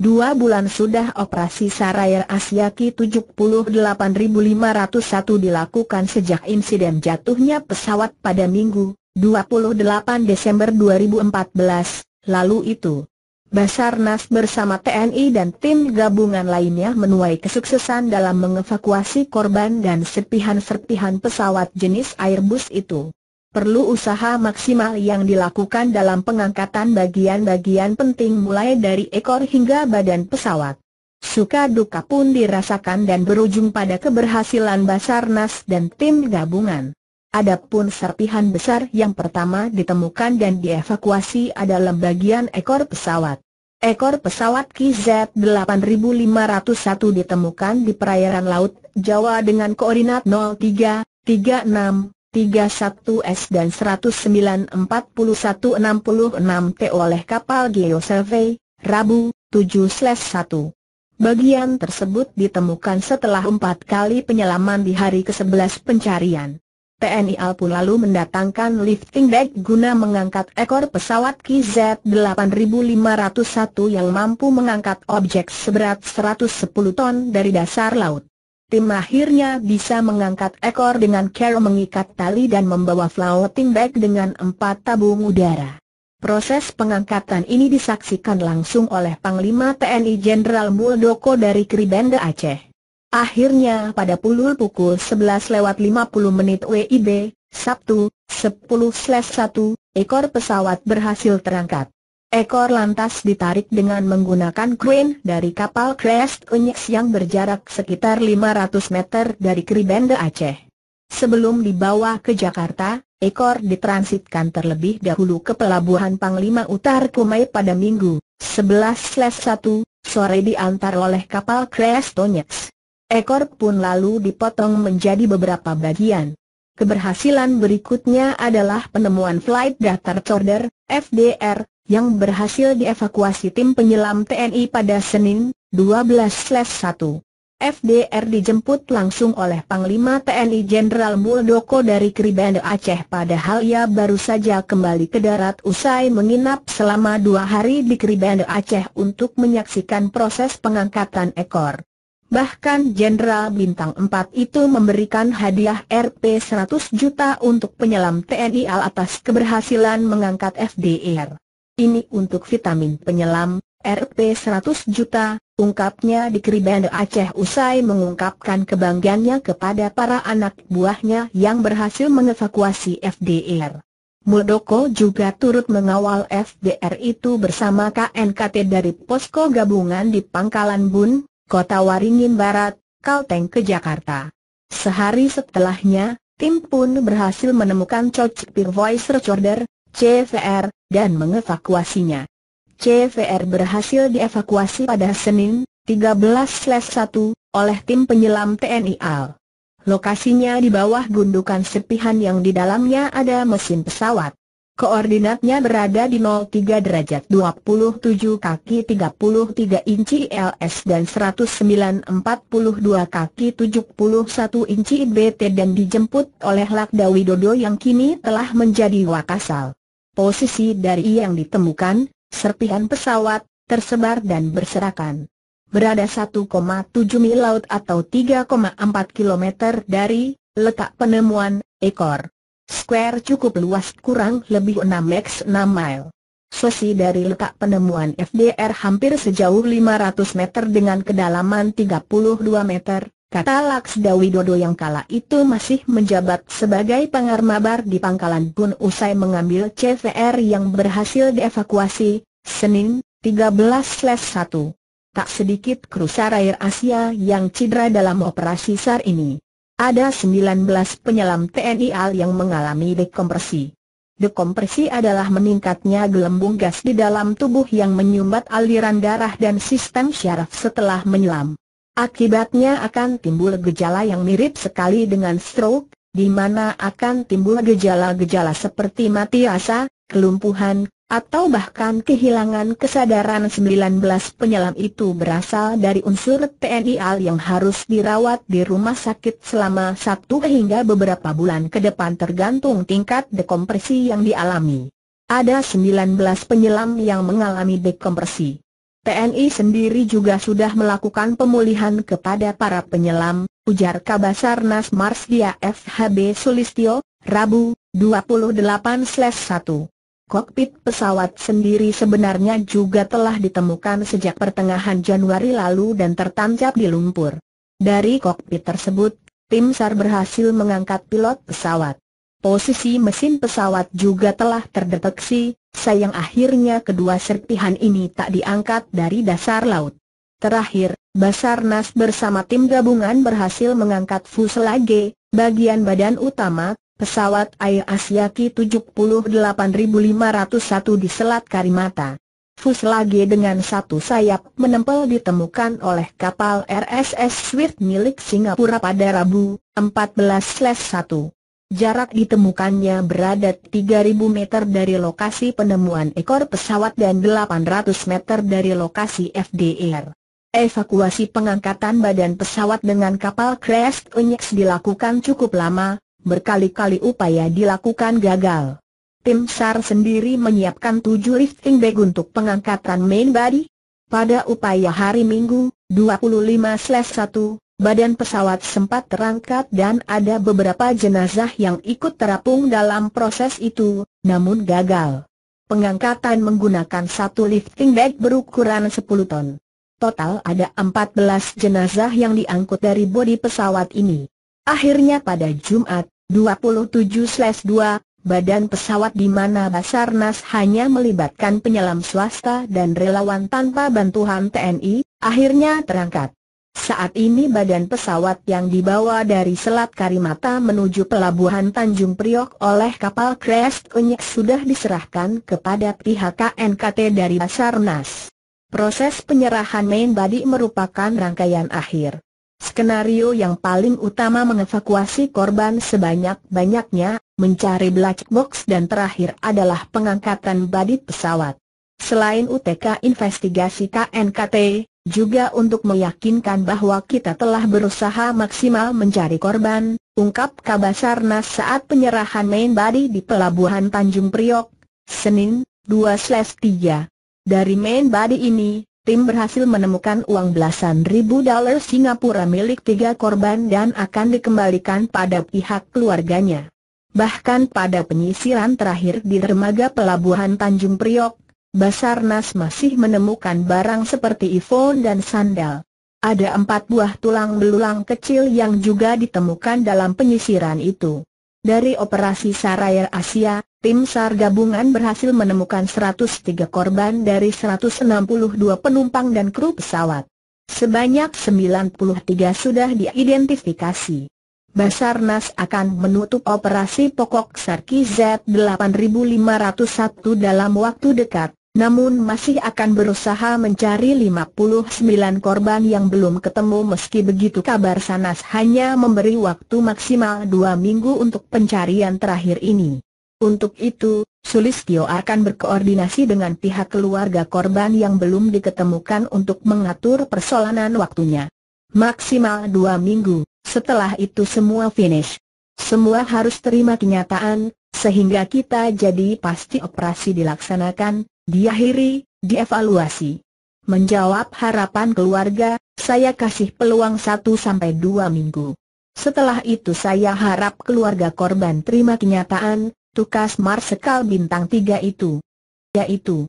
2 bulan sudah operasi SAR Air Asia Ki-78.501 dilakukan sejak insiden jatuhnya pesawat pada Minggu, 28 Desember 2014, lalu itu. Basarnas bersama TNI dan tim gabungan lainnya menuai kesuksesan dalam mengevakuasi korban dan serpihan-serpihan pesawat jenis Airbus itu. Perlu usaha maksimal yang dilakukan dalam pengangkatan bagian-bagian penting mulai dari ekor hingga badan pesawat. Suka duka pun dirasakan dan berujung pada keberhasilan Basarnas dan tim gabungan. Adapun serpihan besar yang pertama ditemukan dan dievakuasi adalah bagian ekor pesawat. Ekor pesawat KZ-8501 ditemukan di perairan Laut Jawa dengan koordinat 03, 36, 31S dan 1094166 T oleh kapal Geosurvey, Rabu, 7/1. Bagian tersebut ditemukan setelah 4 kali penyelaman di hari ke-11 pencarian. TNI AL pun lalu mendatangkan lifting deck guna mengangkat ekor pesawat KZ-8501 yang mampu mengangkat objek seberat 110 ton dari dasar laut. Tim akhirnya bisa mengangkat ekor dengan cara mengikat tali dan membawa floating bag dengan 4 tabung udara. Proses pengangkatan ini disaksikan langsung oleh Panglima TNI Jenderal Muldoko dari Kribende Aceh. Akhirnya pada pukul 11:50 WIB, Sabtu, 10/1, ekor pesawat berhasil terangkat. Ekor lantas ditarik dengan menggunakan crane dari kapal Crest Onyx yang berjarak sekitar 500 meter dari Kribende Aceh. Sebelum dibawa ke Jakarta, ekor ditransitkan terlebih dahulu ke Pelabuhan Panglima Utar Kumai pada Minggu, 11/1, sore diantar oleh kapal Crest Onyx. Ekor pun lalu dipotong menjadi beberapa bagian. Keberhasilan berikutnya adalah penemuan Flight Data Recorder, FDR, yang berhasil dievakuasi tim penyelam TNI pada Senin, 12/1. FDR dijemput langsung oleh Panglima TNI Jenderal Muldoko dari Kribende Aceh padahal ia baru saja kembali ke darat usai menginap selama 2 hari di Kribende Aceh untuk menyaksikan proses pengangkatan ekor. Bahkan Jenderal Bintang 4 itu memberikan hadiah Rp100 juta untuk penyelam TNI AL atas keberhasilan mengangkat FDR. Ini untuk vitamin penyelam, Rp100 juta, ungkapnya di Kribende Aceh usai mengungkapkan kebanggaannya kepada para anak buahnya yang berhasil mengevakuasi FDR. Muldoko juga turut mengawal FDR itu bersama KNKT dari posko gabungan di Pangkalan Bun, Kota Waringin Barat, Kalteng ke Jakarta. Sehari setelahnya, tim pun berhasil menemukan Cockpit Voice Recorder, CVR, dan mengevakuasinya. CVR berhasil dievakuasi pada Senin, 13/1, oleh tim penyelam TNI AL. Lokasinya di bawah gundukan serpihan yang di dalamnya ada mesin pesawat. Koordinatnya berada di 03 derajat 27 kaki 33 inci LS dan 1942 kaki 71 inci BT dan dijemput oleh Lakda Widodo yang kini telah menjadi Wakasal. Posisi dari yang ditemukan, serpihan pesawat, tersebar dan berserakan. Berada 1,7 mil laut atau 3,4 kilometer dari letak penemuan ekor. Square cukup luas kurang lebih 6x6 mile. Sosi dari letak penemuan FDR hampir sejauh 500 meter dengan kedalaman 32 meter, kata Laksda Widodo yang kala itu masih menjabat sebagai pangarmabar di Pangkalan Bun usai mengambil CVR yang berhasil dievakuasi, Senin, 13/1. Tak sedikit kru SAR Air Asia yang cedera dalam operasi SAR ini. Ada 19 penyelam TNI AL yang mengalami dekompresi. Dekompresi adalah meningkatnya gelembung gas di dalam tubuh yang menyumbat aliran darah dan sistem syaraf setelah menyelam. Akibatnya akan timbul gejala yang mirip sekali dengan stroke, di mana akan timbul gejala-gejala seperti mati rasa, kelumpuhan, atau bahkan kehilangan kesadaran. 19 penyelam itu berasal dari unsur TNI AL yang harus dirawat di rumah sakit selama 1 hingga beberapa bulan ke depan tergantung tingkat dekompresi yang dialami. Ada 19 penyelam yang mengalami dekompresi. TNI sendiri juga sudah melakukan pemulihan kepada para penyelam, ujar Kabasarnas Marsdia FHB Sulistyo, Rabu, 28/1. Kokpit pesawat sendiri sebenarnya juga telah ditemukan sejak pertengahan Januari lalu dan tertancap di lumpur. Dari kokpit tersebut, tim SAR berhasil mengangkat pilot pesawat. Posisi mesin pesawat juga telah terdeteksi, sayang akhirnya kedua serpihan ini tak diangkat dari dasar laut. Terakhir, Basarnas bersama tim gabungan berhasil mengangkat fuselage, bagian badan utama, pesawat Air Asia Ki-78.501 di Selat Karimata. Fuselage dengan satu sayap menempel ditemukan oleh kapal RSS Swift milik Singapura pada Rabu, 14/1. Jarak ditemukannya berada 3.000 meter dari lokasi penemuan ekor pesawat dan 800 meter dari lokasi FDR. Evakuasi pengangkatan badan pesawat dengan kapal Crest Onyx dilakukan cukup lama, berkali-kali upaya dilakukan gagal. Tim SAR sendiri menyiapkan 7 lifting bag untuk pengangkatan main body. Pada upaya hari Minggu, 25/1, badan pesawat sempat terangkat dan ada beberapa jenazah yang ikut terapung dalam proses itu, namun gagal. Pengangkatan menggunakan satu lifting bag berukuran 10 ton. Total ada 14 jenazah yang diangkut dari bodi pesawat ini. Akhirnya pada Jumat, 27/2, badan pesawat di mana Basarnas hanya melibatkan penyelam swasta dan relawan tanpa bantuan TNI, akhirnya terangkat. Saat ini badan pesawat yang dibawa dari Selat Karimata menuju pelabuhan Tanjung Priok oleh kapal Crest Onyx sudah diserahkan kepada pihak KNKT dari Basarnas. Proses penyerahan main body merupakan rangkaian akhir. Skenario yang paling utama mengevakuasi korban sebanyak-banyaknya, mencari black box dan terakhir adalah pengangkatan body pesawat. Selain UTK investigasi KNKT, juga untuk meyakinkan bahwa kita telah berusaha maksimal mencari korban, ungkap Kabasarnas saat penyerahan main body di pelabuhan Tanjung Priok, Senin, 2/3. Dari main body ini, tim berhasil menemukan uang belasan ribu dolar Singapura milik 3 korban dan akan dikembalikan pada pihak keluarganya. Bahkan pada penyisiran terakhir di dermaga pelabuhan Tanjung Priok, Basarnas masih menemukan barang seperti iPhone dan sandal. Ada 4 buah tulang belulang kecil yang juga ditemukan dalam penyisiran itu. Dari operasi SAR Air Asia, tim SAR gabungan berhasil menemukan 103 korban dari 162 penumpang dan kru pesawat. Sebanyak 93 sudah diidentifikasi. Basarnas akan menutup operasi pokok SAR KZ-8501 dalam waktu dekat. Namun masih akan berusaha mencari 59 korban yang belum ketemu. Meski begitu Kabasarnas hanya memberi waktu maksimal 2 minggu untuk pencarian terakhir ini. Untuk itu, Sulistyo akan berkoordinasi dengan pihak keluarga korban yang belum diketemukan untuk mengatur persolanan waktunya. Maksimal 2 minggu, setelah itu semua finish. Semua harus terima kenyataan, sehingga kita jadi pasti operasi dilaksanakan. Diakhiri, dievaluasi. Menjawab harapan keluarga, saya kasih peluang 1-2 minggu. Setelah itu saya harap keluarga korban terima kenyataan, tukas Marsekal Bintang 3 itu. Yaitu,